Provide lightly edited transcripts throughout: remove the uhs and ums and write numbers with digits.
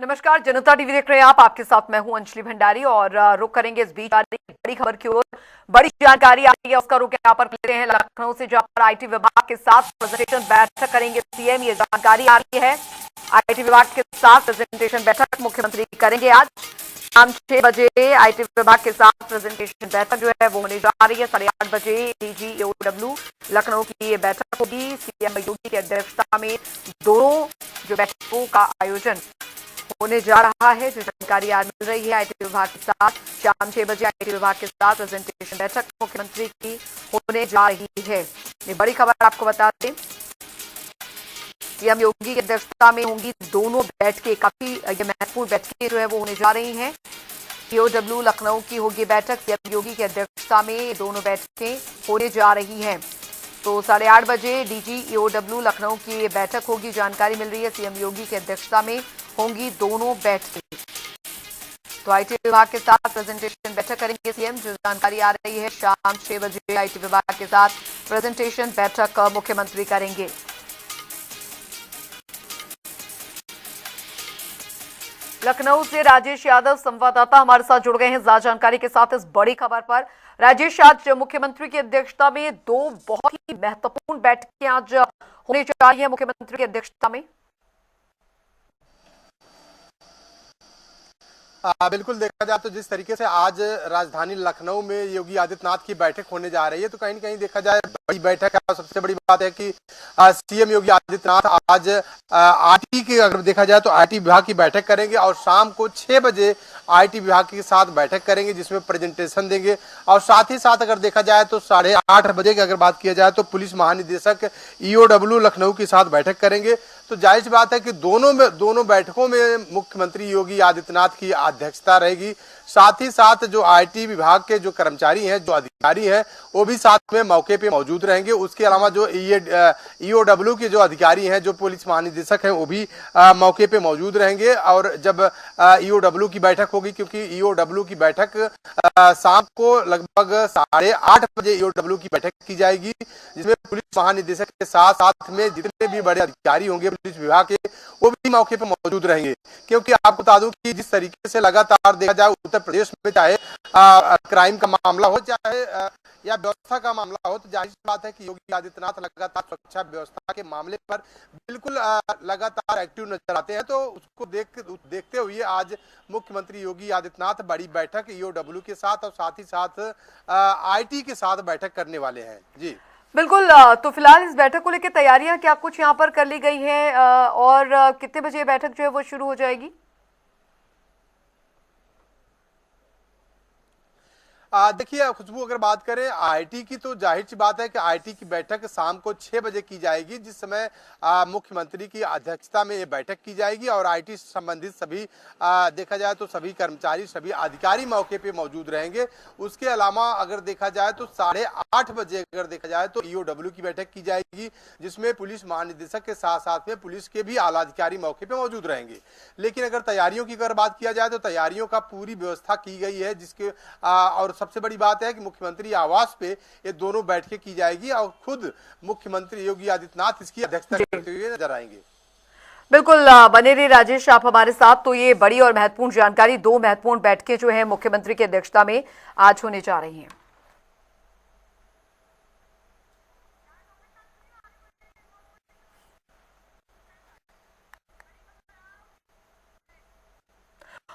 नमस्कार, जनता टीवी देख रहे हैं आप। आपके साथ मैं हूं अंजलि भंडारी और रुक करेंगे इस बीच बड़ी खबर की ओर। बड़ी जानकारी आ रही है, उसका रुक यहाँ पर लेते हैं लखनऊ से, जहां पर आईटी विभाग के साथ प्रेजेंटेशन बैठक करेंगे सीएम। ये जानकारी आ रही है, आईटी विभाग के साथ प्रेजेंटेशन बैठक मुख्यमंत्री करेंगे आज शाम 6 बजे। आईटी विभाग के साथ प्रेजेंटेशन बैठक जो है वो होने जा रही है 8:30 बजे DGEOW लखनऊ की ये बैठक होगी। सीएम योगी की अध्यक्षता में दोनों जो बैठकों का आयोजन होने जा रहा है, जो जानकारी आज मिल रही है। आईटी विभाग के साथ शाम 6 बजे आईटी विभाग के साथ प्रेजेंटेशन बैठक मुख्यमंत्री की होने जा रही है। ये बड़ी खबर आपको बता दें, सीएम योगी की अध्यक्षता में होंगी दोनों बैठकें। काफी ये महत्वपूर्ण बैठकें जो है वो होने जा रही हैं। EOW लखनऊ की होगी बैठक, सीएम योगी की अध्यक्षता में दोनों बैठकें होने जा रही हैं। तो 8:30 बजे DGEOW लखनऊ की ये बैठक होगी, जानकारी मिल रही है। सीएम योगी की अध्यक्षता में होंगी दोनों बैठकें। तो आईटी विभाग के साथ प्रेजेंटेशन बैठक करेंगे सीएम, जो जानकारी आ रही है शाम 6 बजे आईटी विभाग के साथ प्रेजेंटेशन बैठक मुख्यमंत्री करेंगे। लखनऊ से राजेश यादव संवाददाता हमारे साथ जुड़ गए हैं ज्यादा जानकारी के साथ इस बड़ी खबर पर। राजेश, आज मुख्यमंत्री की अध्यक्षता में दो बहुत ही महत्वपूर्ण बैठकें आज होने जा रही है मुख्यमंत्री की अध्यक्षता में। बिल्कुल, देखा जाए तो जिस तरीके से आज राजधानी लखनऊ में योगी आदित्यनाथ की बैठक होने जा रही है, तो कहीं न कहीं देखा जाए बड़ी बैठक है। और सबसे बड़ी बात है कि सीएम योगी आदित्यनाथ आज आईटी की, अगर देखा जाए तो आईटी विभाग की बैठक करेंगे और शाम को 6 बजे आईटी विभाग के साथ बैठक करेंगे, जिसमें प्रेजेंटेशन देंगे। और साथ ही साथ अगर देखा जाए तो 8:30 बजे की अगर बात किया जाए तो पुलिस महानिदेशक EOW लखनऊ के साथ बैठक करेंगे। तो जाहिर सी बात है कि दोनों बैठकों में मुख्यमंत्री योगी आदित्यनाथ की अध्यक्षता रहेगी। साथ ही साथ जो आईटी विभाग के जो कर्मचारी हैं, जो अधिकारी हैं, वो भी साथ में मौके पे मौजूद रहेंगे। उसके अलावा जो EOW के जो अधिकारी हैं, जो पुलिस महानिदेशक हैं, वो भी मौके पे मौजूद रहेंगे। और जब EOW की बैठक होगी, क्योंकि EOW की बैठक शाम को लगभग 8:30 बजे EOW की बैठक की जाएगी, जिसमें पुलिस महानिदेशक के साथ साथ में जितने भी बड़े अधिकारी होंगे पुलिस विभाग के, वो भी मौके पर मौजूद रहेंगे। क्योंकि आपको बता दूं कि जिस तरीके से लगातार देखा जाए उत्तर प्रदेश में, चाहे क्राइम का मामला हो, चाहे या व्यवस्था का मामला हो, तो जाहिर सी बात है कि योगी आदित्यनाथ लगातार सुरक्षा व्यवस्था के मामले पर बिल्कुल लगातार एक्टिव नजर आते हैं। तो उसको देखते हुए आज मुख्यमंत्री योगी आदित्यनाथ बड़ी बैठक EOW के साथ और साथ ही साथ आईटी के साथ बैठक करने वाले हैं। जी बिल्कुल, तो फिलहाल इस बैठक को लेकर तैयारियां क्या कुछ यहाँ पर कर ली गई हैं और कितने बजे बैठक जो है वो शुरू हो जाएगी? देखिए खुशबू, अगर बात करें आईटी की, तो जाहिर सी बात है कि आईटी की बैठक शाम को 6 बजे की जाएगी, जिस समय मुख्यमंत्री की अध्यक्षता में ये बैठक की जाएगी। और आईटी से संबंधित सभी देखा जाए तो सभी कर्मचारी, सभी अधिकारी मौके पे मौजूद रहेंगे। उसके अलावा अगर देखा जाए तो 8:30 बजे अगर देखा जाए तो EOW की बैठक की जाएगी, जिसमें पुलिस महानिदेशक के साथ साथ में पुलिस के भी आला अधिकारी मौके पे मौजूद रहेंगे। लेकिन अगर तैयारियों की अगर बात किया जाए तो तैयारियों का पूरी व्यवस्था की गई है, जिसके और सबसे बड़ी बात है कि मुख्यमंत्री आवास पे ये दोनों बैठकें की जाएगी और खुद मुख्यमंत्री योगी आदित्यनाथ इसकी अध्यक्षता करते हुए नजर आएंगे। बिल्कुल, बने रहिए राजेश आप हमारे साथ। तो ये बड़ी और महत्वपूर्ण जानकारी, दो महत्वपूर्ण बैठकें जो है मुख्यमंत्री की अध्यक्षता में आज होने जा रही हैं।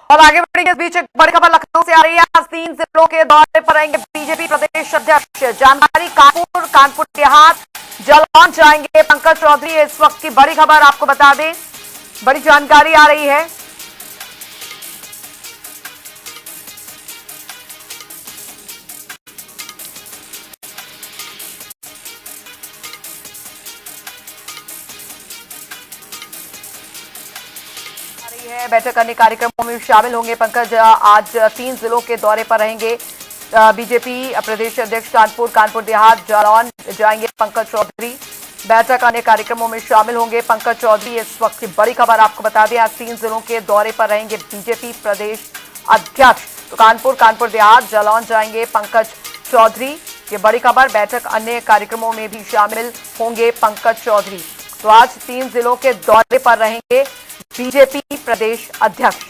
और आगे बढ़ेंगे इस बीच एक बड़ी खबर लखनऊ से आ रही है। आज 3 जिलों के दौरे पर आएंगे बीजेपी प्रदेश अध्यक्ष। जानकारी, कानपुर देहात, जालौन जाएंगे पंकज चौधरी। इस वक्त की बड़ी खबर आपको बता दें, बड़ी जानकारी आ रही है। बैठक करने कार्यक्रमों में शामिल होंगे पंकज। आज 3 जिलों के दौरे पर रहेंगे बीजेपी प्रदेश अध्यक्ष। कानपुर देहात, जालौन जाएंगे पंकज चौधरी। बैठक करने कार्यक्रमों में शामिल होंगे पंकज चौधरी। इस वक्त की बड़ी खबर आपको बता दें, आज 3 जिलों के दौरे पर रहेंगे बीजेपी प्रदेश अध्यक्ष। तो कानपुर देहात, जालौन जाएंगे पंकज चौधरी, ये बड़ी खबर। बैठक अन्य कार्यक्रमों में भी शामिल होंगे पंकज चौधरी। तो आज 3 जिलों के दौरे पर रहेंगे बीजेपी प्रदेश अध्यक्ष।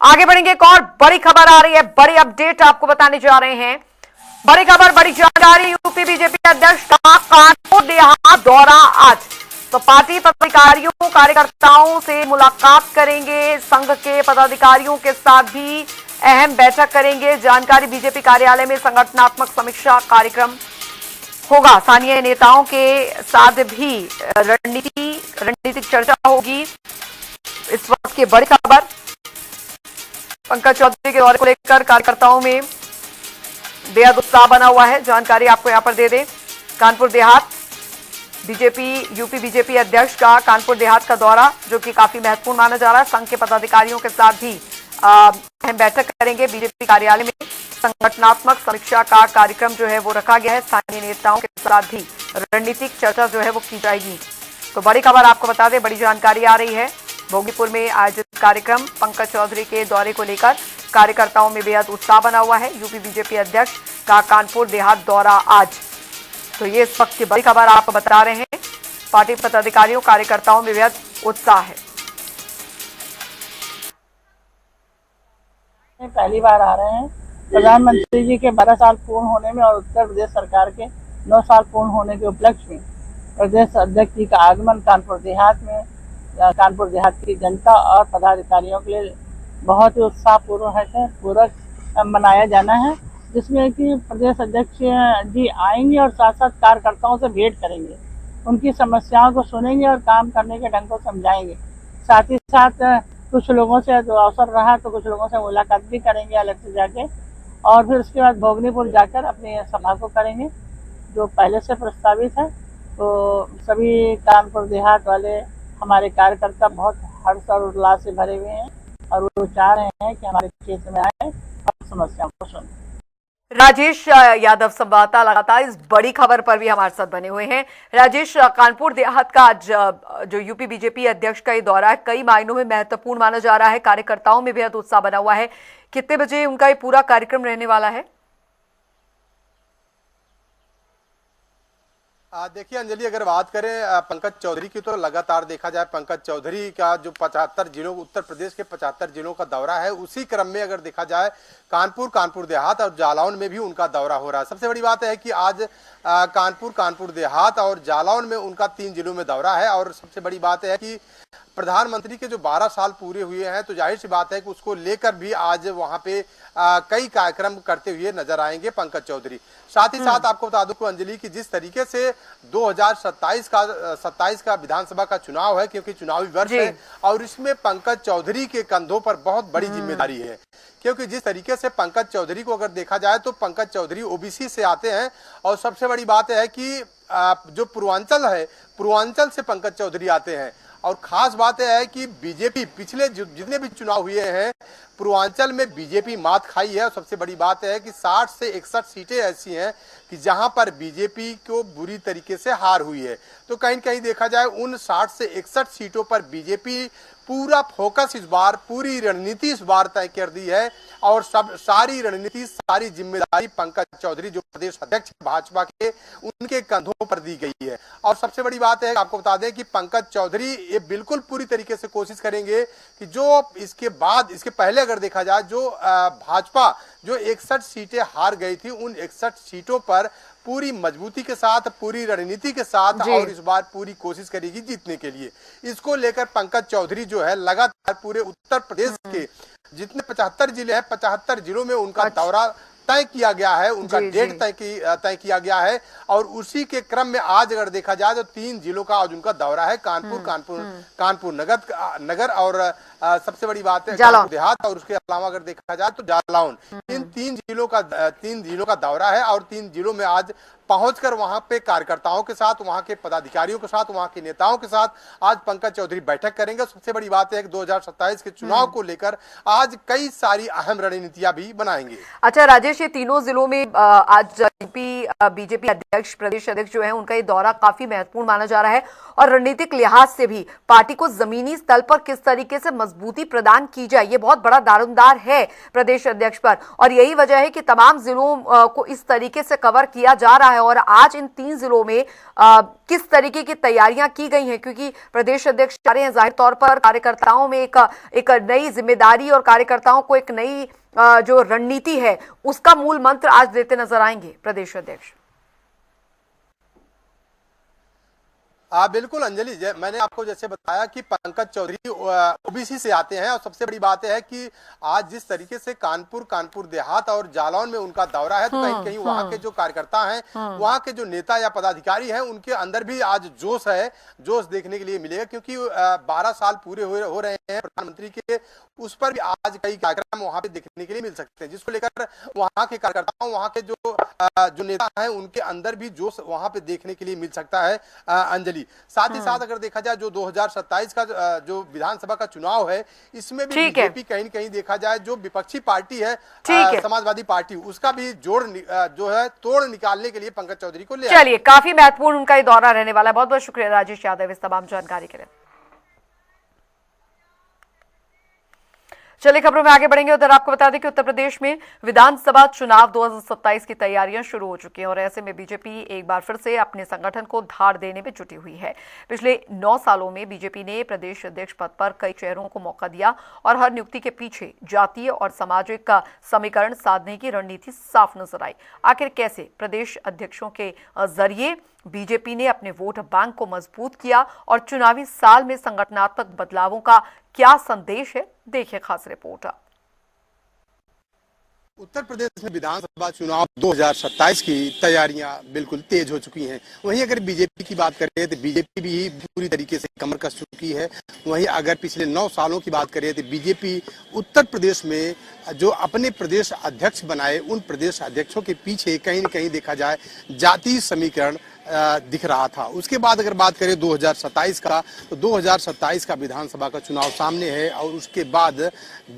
आगे बढ़ेंगे, एक और बड़ी खबर आ रही है, बड़ी अपडेट आपको बताने जा रहे हैं। बड़ी खबर, बड़ी जानकारी, यूपी बीजेपी अध्यक्ष का कानपुर देहात दौरा आज। तो पार्टी पदाधिकारियों कार्यकर्ताओं से मुलाकात करेंगे, संघ के पदाधिकारियों के साथ भी अहम बैठक करेंगे। जानकारी, बीजेपी कार्यालय में संगठनात्मक समीक्षा कार्यक्रम होगा। स्थानीय नेताओं के साथ भी रणनीतिक चर्चा होगी। इस वक्त की बड़ी खबर, पंकज चौधरी के दौरे को लेकर कार्यकर्ताओं में बेहद उत्साह बना हुआ है। जानकारी आपको यहां पर दे दें, कानपुर देहात यूपी बीजेपी अध्यक्ष का कानपुर देहात का दौरा, जो कि काफी महत्वपूर्ण माना जा रहा है। संघ के पदाधिकारियों के साथ भी अहम बैठक करेंगे। बीजेपी कार्यालय में संगठनात्मक समीक्षा का कार्यक्रम जो है वो रखा गया है। स्थानीय नेताओं के साथ भी रणनीतिक चर्चा जो है वो की जाएगी। तो बड़ी खबर आपको बता दें, बड़ी जानकारी आ रही है। भोगीपुर में आयोजित कार्यक्रम, पंकज चौधरी के दौरे को लेकर कार्यकर्ताओं में बेहद उत्साह बना हुआ है। यूपी बीजेपी अध्यक्ष का कानपुर देहात दौरा आज। तो ये इस वक्त की बड़ी खबर आपको बता रहे हैं। पार्टी पदाधिकारियों कार्यकर्ताओं में बेहद उत्साह है। पहली बार आ रहे हैं। प्रधानमंत्री जी के 12 साल पूर्ण होने में और उत्तर प्रदेश सरकार के 9 साल पूर्ण होने के उपलक्ष्य में प्रदेश अध्यक्ष जी का आगमन कानपुर देहात में, कानपुर देहात की जनता और पदाधिकारियों के लिए बहुत ही उत्साहपूर्वक मनाया जाना है, जिसमें कि प्रदेश अध्यक्ष जी आएंगे और साथ साथ कार्यकर्ताओं से भेंट करेंगे, उनकी समस्याओं को सुनेंगे और काम करने के ढंग को समझाएंगे। साथ ही साथ कुछ लोगों से जो अवसर रहा तो कुछ लोगों से मुलाकात भी करेंगे अलग से जाके, और फिर उसके बाद भोगनीपुर जाकर अपनी सभा को करेंगे जो पहले से प्रस्तावित है। तो सभी कानपुर देहात वाले हमारे कार्यकर्ता बहुत हर्ष और उल्लास से भरे हुए हैं और वो चाह रहे हैं कि हमारे क्षेत्र में आए और समस्याओं को सुने। राजेश यादव संवाददाता लगातार इस बड़ी खबर पर भी हमारे साथ बने हुए हैं। राजेश, कानपुर देहात का आज जो यूपी बीजेपी अध्यक्ष का ये दौरा है, कई मायनों में महत्वपूर्ण माना जा रहा है। कार्यकर्ताओं में बेहद उत्साह बना हुआ है। कितने बजे उनका ये पूरा कार्यक्रम रहने वाला है? देखिए अंजलि, अगर बात करें पंकज चौधरी की, तो लगातार देखा जाए पंकज चौधरी का जो 75 जिलों, उत्तर प्रदेश के 75 जिलों का दौरा है, उसी क्रम में अगर देखा जाए कानपुर देहात और जालौन में भी उनका दौरा हो रहा है। सबसे बड़ी बात है कि आज कानपुर देहात और जालौन में उनका 3 जिलों में दौरा है। और सबसे बड़ी बात है कि प्रधानमंत्री के जो 12 साल पूरे हुए हैं, तो जाहिर सी बात है कि उसको लेकर भी आज वहां पे कई कार्यक्रम करते हुए नजर आएंगे पंकज चौधरी। साथ ही साथ आपको बता दूं अंजलि की जिस तरीके से 2027 का विधानसभा का चुनाव है, क्योंकि चुनावी वर्ष है और इसमें पंकज चौधरी के कंधों पर बहुत बड़ी जिम्मेदारी है। क्योंकि जिस तरीके से पंकज चौधरी को अगर देखा जाए तो पंकज चौधरी ओबीसी से आते हैं और सबसे बड़ी बात है कि जो पूर्वांचल है, पूर्वांचल से पंकज चौधरी आते हैं। और खास बात यह है कि बीजेपी पिछले जितने भी चुनाव हुए हैं पूर्वांचल में बीजेपी मात खाई है। और सबसे बड़ी बात है कि 60 से 61 सीटें ऐसी हैं कि जहां पर बीजेपी को बुरी तरीके से हार हुई है। तो कहीं न कहीं देखा जाए उन 60 से 61 सीटों पर बीजेपी पूरा फोकस इस बार, पूरी रणनीति इस बार तय कर दी है और सारी रणनीति, सारी जिम्मेदारी पंकज चौधरी जो प्रदेश अध्यक्ष भाजपा के, उनके कंधों पर दी गई है। और सबसे बड़ी बात है, आपको बता दें कि पंकज चौधरी ये बिल्कुल पूरी तरीके से कोशिश करेंगे कि जो इसके पहले अगर देखा जाए जो भाजपा जो 61 सीटें हार गई थी, उन 61 सीटों पर पूरी मजबूती के साथ, पूरी रणनीति के साथ और इस बार पूरी कोशिश करेगी जीतने के लिए। इसको लेकर पंकज चौधरी जो है लगातार पूरे उत्तर प्रदेश के जितने 75 जिले हैं, 75 जिलों में उनका दौरा तय किया गया है, उनका डेट तय किया गया है। और उसी के क्रम में आज अगर देखा जाए तो 3 जिलों का आज उनका दौरा है, कानपुर नगर और सबसे बड़ी बात है कानपुर देहात, और उसके अलावा अगर देखा जाए तो जालौन। इन 3 जिलों का दौरा है और 3 जिलों में आज पहुंचकर वहां पे कार्यकर्ताओं के साथ, वहां के पदाधिकारियों के साथ, वहां के नेताओं के साथ आज पंकज चौधरी बैठक करेंगे। सबसे बड़ी बात है कि 2027 के चुनाव को लेकर आज कई सारी अहम रणनीतियां भी बनाएंगे। अच्छा राजेश, ये तीनों जिलों में आज यूपी बीजेपी अध्यक्ष, प्रदेश अध्यक्ष जो है, उनका ये दौरा काफी महत्वपूर्ण माना जा रहा है और रणनीतिक लिहाज से भी पार्टी को जमीनी स्तर पर किस तरीके से मजबूती प्रदान की जाए। ये बहुत बड़ा दारोमदार है प्रदेश अध्यक्ष पर, और यही वजह है कि तमाम जिलों को इस तरीके से कवर किया जा रहा है। और आज इन 3 जिलों में किस तरीके की तैयारियां की गई हैं, क्योंकि प्रदेश अध्यक्ष चाह रहे हैं जाहिर तौर पर कार्यकर्ताओं में एक नई जिम्मेदारी और कार्यकर्ताओं को एक नई जो रणनीति है उसका मूल मंत्र आज देते नजर आएंगे प्रदेश अध्यक्ष। बिल्कुल अंजलि, मैंने आपको जैसे बताया कि पंकज चौधरी ओबीसी से आते हैं, और सबसे बड़ी बात है कि आज जिस तरीके से कानपुर देहात और जालौन में उनका दौरा है, तो कहीं कहीं वहां के जो कार्यकर्ता हैं, वहां के जो नेता या पदाधिकारी हैं, उनके अंदर भी आज जोश है, जोश देखने के लिए मिलेगा। क्योंकि 12 साल पूरे हो रहे हैं प्रधानमंत्री के, उस पर भी आज कई कार्यक्रम वहां पे देखने के लिए मिल सकते हैं, जिसको लेकर वहां के कार्यकर्ताओं, वहां के जो नेता हैं, उनके अंदर भी जोश वहां पे देखने के लिए मिल सकता है अंजलि। साथ ही साथ अगर देखा जाए जो 2027 का जो विधानसभा का चुनाव है, इसमें भी बीजेपी कहीं न कहीं देखा जाए जो विपक्षी पार्टी है समाजवादी पार्टी, उसका भी जोड़ जो है तोड़ निकालने के लिए पंकज चौधरी को ले। चलिए, काफी महत्वपूर्ण उनका ये दौरा रहने वाला है। बहुत बहुत शुक्रिया राजेश यादव इस तमाम जानकारी के लिए। चलिए खबरों में आगे बढ़ेंगे। उधर आपको बता दें कि उत्तर प्रदेश में विधानसभा चुनाव 2027 की तैयारियां शुरू हो चुकी हैं, और ऐसे में बीजेपी एक बार फिर से अपने संगठन को धार देने में जुटी हुई है। पिछले 9 सालों में बीजेपी ने प्रदेश अध्यक्ष पद पर कई चेहरों को मौका दिया, और हर नियुक्ति के पीछे जातीय और सामाजिक का समीकरण साधने की रणनीति साफ नजर आई। आखिर कैसे प्रदेश अध्यक्षों के जरिए बीजेपी ने अपने वोट बैंक को मजबूत किया, और चुनावी साल में संगठनात्मक बदलावों का क्या संदेश है, देखिए खास रिपोर्ट। उत्तर प्रदेश में विधानसभा चुनाव 2027 की तैयारियां बिल्कुल तेज हो चुकी हैं। वहीं अगर बीजेपी की बात करें तो बीजेपी भी पूरी तरीके से कमर कस चुकी है। वहीं अगर पिछले 9 सालों की बात करें तो बीजेपी उत्तर प्रदेश में जो अपने प्रदेश अध्यक्ष बनाए, उन प्रदेश अध्यक्षों के पीछे कहीं न कहीं देखा जाए जातीय समीकरण दिख रहा था। उसके बाद अगर बात करें 2027 का, तो 2027 का विधानसभा का चुनाव सामने है, और उसके बाद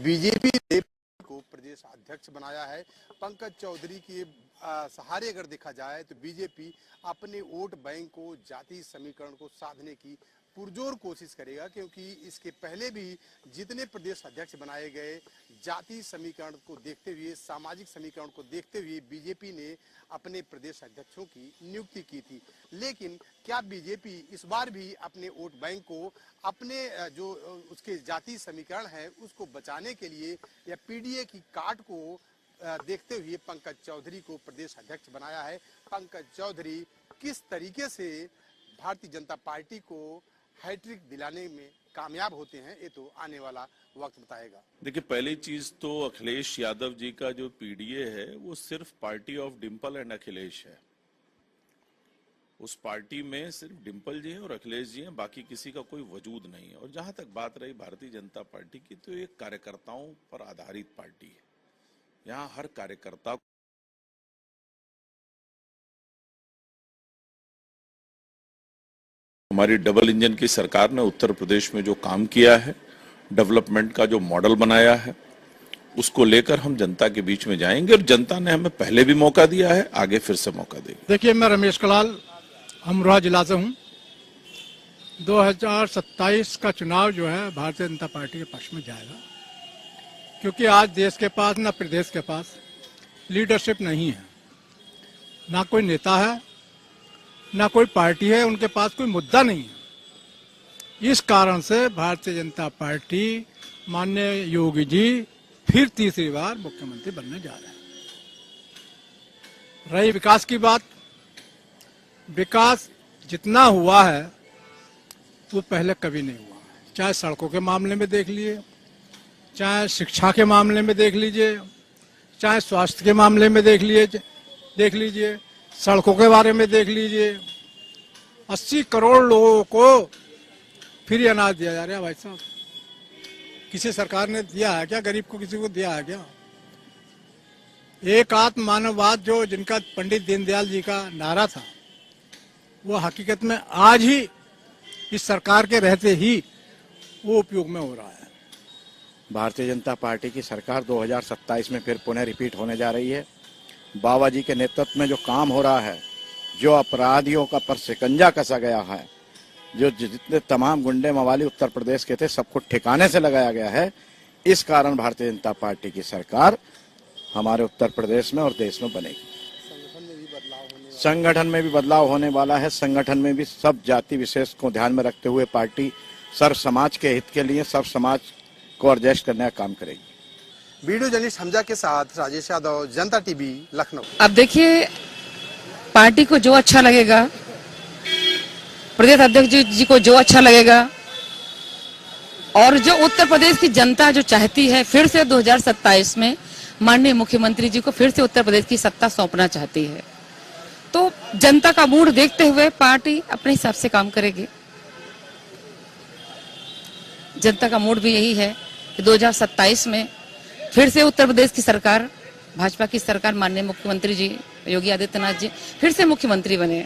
बीजेपी ने को प्रदेश अध्यक्ष बनाया है। पंकज चौधरी के सहारे अगर देखा जाए तो बीजेपी अपने वोट बैंक को, जातीय समीकरण को साधने की पुरजोर कोशिश करेगा, क्योंकि इसके पहले भी जितने प्रदेश अध्यक्ष बनाए गए, जातीय समीकरण को देखते हुए, सामाजिक समीकरण को देखते हुए बीजेपी ने अपने प्रदेश अध्यक्षों की नियुक्ति की थी। लेकिन क्या बीजेपी इस बार भी अपने वोट बैंक को, अपने जो उसके जातीय समीकरण है उसको बचाने के लिए, या पीडीए की काट को देखते हुए पंकज चौधरी को प्रदेश अध्यक्ष बनाया है? पंकज चौधरी किस तरीके से भारतीय जनता पार्टी को हैट्रिक दिलाने में कामयाब होते हैं, ये तो आने वाला वक्त बताएगा। देखिए, पहली चीज तो अखिलेश यादव जी का जो पीडीए है वो सिर्फ party of Dimple and Akhilesh है। उस पार्टी में सिर्फ डिंपल जी हैं और अखिलेश जी हैं, बाकी किसी का कोई वजूद नहीं है। और जहां तक बात रही भारतीय जनता पार्टी की, तो ये कार्यकर्ताओं पर आधारित पार्टी है। यहाँ हर कार्यकर्ता हमारी डबल इंजन की सरकार ने उत्तर प्रदेश में जो काम किया है, डेवलपमेंट का जो मॉडल बनाया है, उसको लेकर हम जनता के बीच में जाएंगे, और जनता ने हमें पहले भी मौका दिया है, आगे फिर से मौका देगी। देखिए, मैं रमेश कलाल अमरोहा जिला से हूँ। 2027 का चुनाव जो है भारतीय जनता पार्टी के पक्ष में जाएगा, क्योंकि आज देश के पास, ना प्रदेश के पास लीडरशिप नहीं है, ना कोई नेता है, ना कोई पार्टी है, उनके पास कोई मुद्दा नहीं है। इस कारण से भारतीय जनता पार्टी, माननीय योगी जी फिर तीसरी बार मुख्यमंत्री बनने जा रहे हैं। रही विकास की बात, विकास जितना हुआ है वो पहले कभी नहीं हुआ। चाहे सड़कों के मामले में देख लीजिए, चाहे शिक्षा के मामले में देख लीजिए, चाहे स्वास्थ्य के मामले में देख लीजिए, सड़कों के बारे में देख लीजिए। 80 करोड़ लोगों को फ्री अनाज दिया जा रहा है। भाई साहब, किसी सरकार ने दिया है क्या? गरीब को किसी को दिया है क्या? एक आत्म मानववाद जो जिनका पंडित दीनदयाल जी का नारा था, वो हकीकत में आज ही इस सरकार के रहते ही वो उपयोग में हो रहा है। भारतीय जनता पार्टी की सरकार 2027 में फिर पुनः रिपीट होने जा रही है। बाबा जी के नेतृत्व में जो काम हो रहा है, जो अपराधियों का पर शिकंजा कसा गया है, जो जितने तमाम गुंडे मवाली उत्तर प्रदेश के थे सबको ठिकाने से लगाया गया है। इस कारण भारतीय जनता पार्टी की सरकार हमारे उत्तर प्रदेश में और देश में बनेगी। संगठन में भी बदलाव होने वाला है। संगठन में भी सब जाति विशेष को ध्यान में रखते हुए पार्टी सर्व समाज के हित के लिए सर्व समाज को एडजस्ट करने का काम करेगी। वीडियो जर्नलिस्ट हमजा के साथ राजेश यादव, जनता टीवी, लखनऊ। अब देखिए, पार्टी को जो अच्छा लगेगा, प्रदेश अध्यक्ष जी को जो अच्छा लगेगा, और जो उत्तर प्रदेश की जनता जो चाहती है, फिर से 2027 में माननीय मुख्यमंत्री जी को फिर से उत्तर प्रदेश की सत्ता सौंपना चाहती है, तो जनता का मूड देखते हुए पार्टी अपने हिसाब से काम करेगी। जनता का मूड भी यही है कि 2027 में फिर से उत्तर प्रदेश की सरकार, भाजपा की सरकार, माननीय मुख्यमंत्री जी योगी आदित्यनाथ जी फिर से मुख्यमंत्री बने।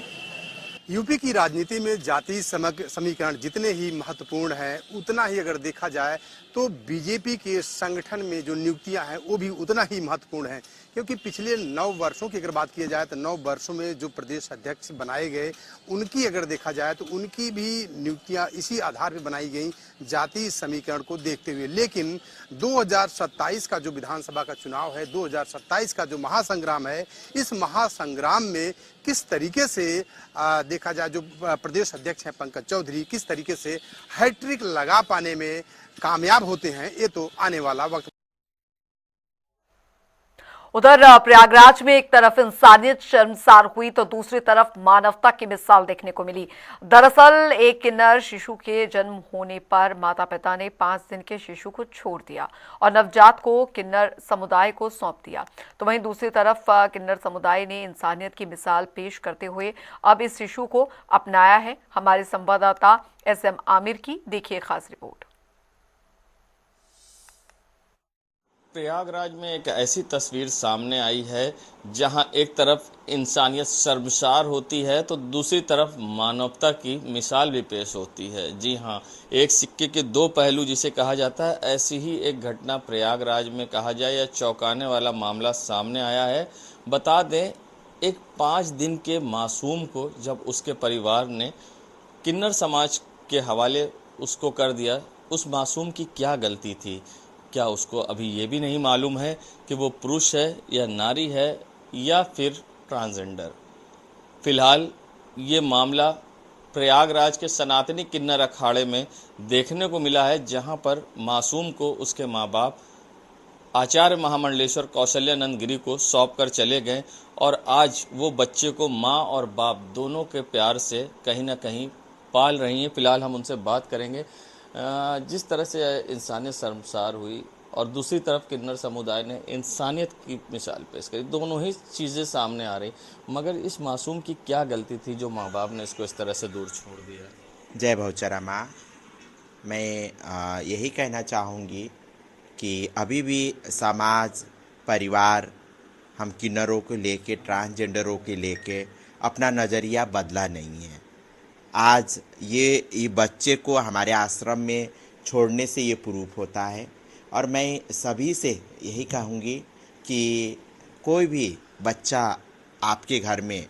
यूपी की राजनीति में जाति समग्र समीकरण जितने ही महत्वपूर्ण हैं, उतना ही अगर देखा जाए तो बीजेपी के संगठन में जो नियुक्तियां हैं वो भी उतना ही महत्वपूर्ण हैं, क्योंकि पिछले 9 वर्षों की अगर बात की जाए तो 9 वर्षों में जो प्रदेश अध्यक्ष बनाए गए उनकी अगर देखा जाए तो उनकी भी नियुक्तियां इसी आधार पर बनाई गई, जाति समीकरण को देखते हुए। लेकिन 2027 का जो विधानसभा का चुनाव है, 2027 का जो महासंग्राम है, इस महासंग्राम में किस तरीके से देखा जाए, जो प्रदेश अध्यक्ष हैं पंकज चौधरी किस तरीके से हैट्रिक लगा पाने में कामयाब होते हैं, ये तो आने वाला वक्त। उधर प्रयागराज में एक तरफ इंसानियत शर्मसार हुई तो दूसरी तरफ मानवता की मिसाल देखने को मिली। दरअसल एक किन्नर शिशु के जन्म होने पर माता पिता ने 5 दिन के शिशु को छोड़ दिया और नवजात को किन्नर समुदाय को सौंप दिया। तो वहीं दूसरी तरफ किन्नर समुदाय ने इंसानियत की मिसाल पेश करते हुए अब इस शिशु को अपनाया है। हमारे संवाददाता SM आमिर की देखिए खास रिपोर्ट। प्रयागराज में एक ऐसी तस्वीर सामने आई है जहां एक तरफ इंसानियत शर्मसार होती है तो दूसरी तरफ मानवता की मिसाल भी पेश होती है। जी हां, एक सिक्के के 2 पहलू जिसे कहा जाता है, ऐसी ही एक घटना प्रयागराज में कहा जाए या चौंकाने वाला मामला सामने आया है। बता दें, एक 5 दिन के मासूम को जब उसके परिवार ने किन्नर समाज के हवाले उसको कर दिया, उस मासूम की क्या गलती थी? क्या उसको अभी ये भी नहीं मालूम है कि वो पुरुष है या नारी है या फिर ट्रांसजेंडर? फिलहाल ये मामला प्रयागराज के सनातनी किन्नर अखाड़े में देखने को मिला है, जहां पर मासूम को उसके माँ बाप आचार्य महामंडलेश्वर कौशल्यानंद गिरी को सौंप कर चले गए और आज वो बच्चे को माँ और बाप दोनों के प्यार से कहीं ना कहीं पाल रही हैं। फिलहाल हम उनसे बात करेंगे। जिस तरह से इंसानियत शर्मसार हुई और दूसरी तरफ किन्नर समुदाय ने इंसानियत की मिसाल पेश करी, दोनों ही चीज़ें सामने आ रही, मगर इस मासूम की क्या गलती थी जो माँ बाप ने इसको इस तरह से दूर छोड़ दिया? जय बहुचरा माँ, मैं यही कहना चाहूँगी कि अभी भी समाज, परिवार हम किन्नरों को लेके, ट्रांसजेंडरों के लेके अपना नज़रिया बदला नहीं है। आज ये बच्चे को हमारे आश्रम में छोड़ने से ये प्रूफ होता है और मैं सभी से यही कहूँगी कि कोई भी बच्चा आपके घर में,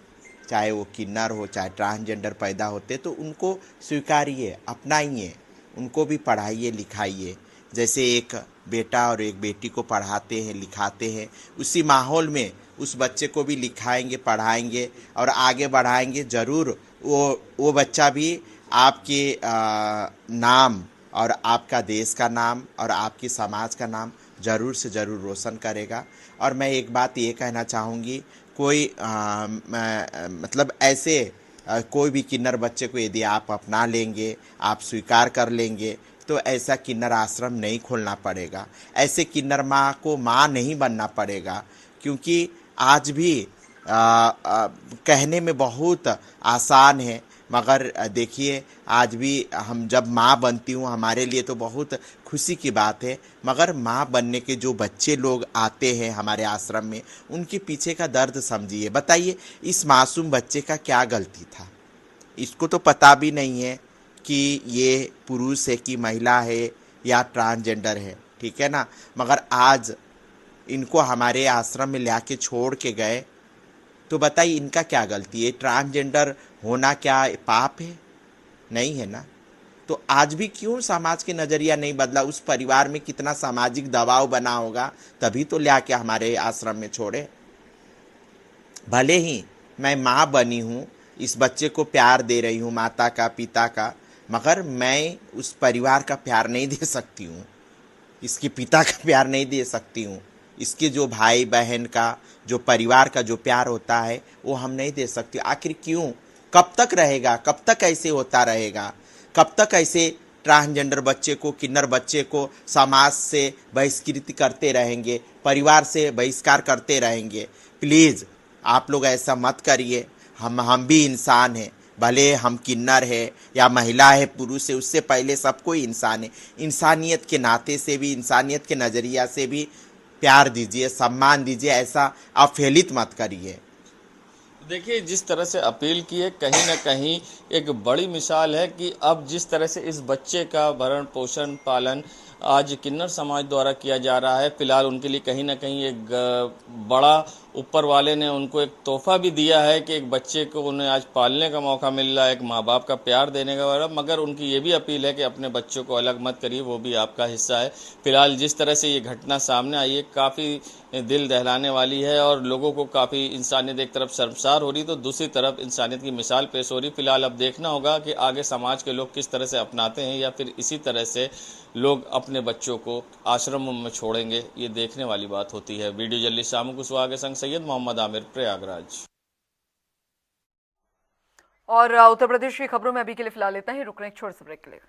चाहे वो किन्नर हो चाहे ट्रांसजेंडर पैदा होते, तो उनको स्वीकारिए, अपनाइए, उनको भी पढ़ाइए लिखाइए। जैसे एक बेटा और एक बेटी को पढ़ाते हैं लिखाते हैं, उसी माहौल में उस बच्चे को भी लिखाएंगे, पढ़ाएंगे और आगे बढ़ाएंगे। ज़रूर वो बच्चा भी आपके नाम और आपका देश का नाम और आपके समाज का नाम ज़रूर से ज़रूर रोशन करेगा। और मैं एक बात ये कहना चाहूँगी, कोई मतलब ऐसे कोई भी किन्नर बच्चे को यदि आप अपना लेंगे, आप स्वीकार कर लेंगे, तो ऐसा किन्नर आश्रम नहीं खोलना पड़ेगा, ऐसे किन्नर माँ को माँ नहीं बनना पड़ेगा। क्योंकि आज भी कहने में बहुत आसान है, मगर देखिए आज भी हम जब माँ बनती हूँ हमारे लिए तो बहुत खुशी की बात है, मगर माँ बनने के जो बच्चे लोग आते हैं हमारे आश्रम में, उनके पीछे का दर्द समझिए। बताइए इस मासूम बच्चे का क्या गलती था? इसको तो पता भी नहीं है कि ये पुरुष है कि महिला है या ट्रांसजेंडर है, ठीक है ना, मगर आज इनको हमारे आश्रम में ला के छोड़ के गए, तो बताइए इनका क्या गलती है? ट्रांसजेंडर होना क्या पाप है? नहीं है ना। तो आज भी क्यों समाज के नजरिया नहीं बदला? उस परिवार में कितना सामाजिक दबाव बना होगा, तभी तो ले आके हमारे आश्रम में छोड़े। भले ही मैं माँ बनी हूँ, इस बच्चे को प्यार दे रही हूँ, माता का, पिता का, मगर मैं उस परिवार का प्यार नहीं दे सकती हूँ, इसके पिता का प्यार नहीं दे सकती हूँ, इसके जो भाई बहन का, जो परिवार का जो प्यार होता है वो हम नहीं दे सकते। आखिर क्यों? कब तक रहेगा? कब तक ऐसे होता रहेगा? कब तक ऐसे ट्रांसजेंडर बच्चे को, किन्नर बच्चे को समाज से बहिष्कृत करते रहेंगे, परिवार से बहिष्कार करते रहेंगे? प्लीज़ आप लोग ऐसा मत करिए। हम भी इंसान हैं, भले हम किन्नर है या महिला है, पुरुष है, उससे पहले सब कोई इंसान है। इंसानियत के नाते से भी, इंसानियत के नज़रिया से भी प्यार दीजिए, सम्मान दीजिए, ऐसा अवहेलित मत करिए। देखिए, जिस तरह से अपील की है, कहीं ना कहीं एक बड़ी मिसाल है कि अब जिस तरह से इस बच्चे का भरण पोषण पालन आज किन्नर समाज द्वारा किया जा रहा है, फिलहाल उनके लिए कहीं ना कहीं एक बड़ा ऊपर वाले ने उनको एक तोहफा भी दिया है कि एक बच्चे को उन्हें आज पालने का मौका मिल रहा है, एक माँ बाप का प्यार देने का। मगर उनकी ये भी अपील है कि अपने बच्चों को अलग मत करिए, वो भी आपका हिस्सा है। फिलहाल जिस तरह से ये घटना सामने आई है, काफ़ी दिल दहलाने वाली है और लोगों को काफ़ी इंसानियत एक तरफ शर्मसार हो रही, तो दूसरी तरफ इंसानियत की मिसाल पेश हो रही। फिलहाल अब देखना होगा कि आगे समाज के लोग किस तरह से अपनाते हैं या फिर इसी तरह से लोग अपने बच्चों को आश्रमों में छोड़ेंगे, ये देखने वाली बात होती है। वीडियो जर्नलिस्ट शामू कुशवाहा के संग सैयद मोहम्मद आमिर, प्रयागराज। और उत्तर प्रदेश की खबरों में अभी के लिए फिलहाल इतना ही। रुक रहे हैं एक छोटे से ब्रेक के लिए।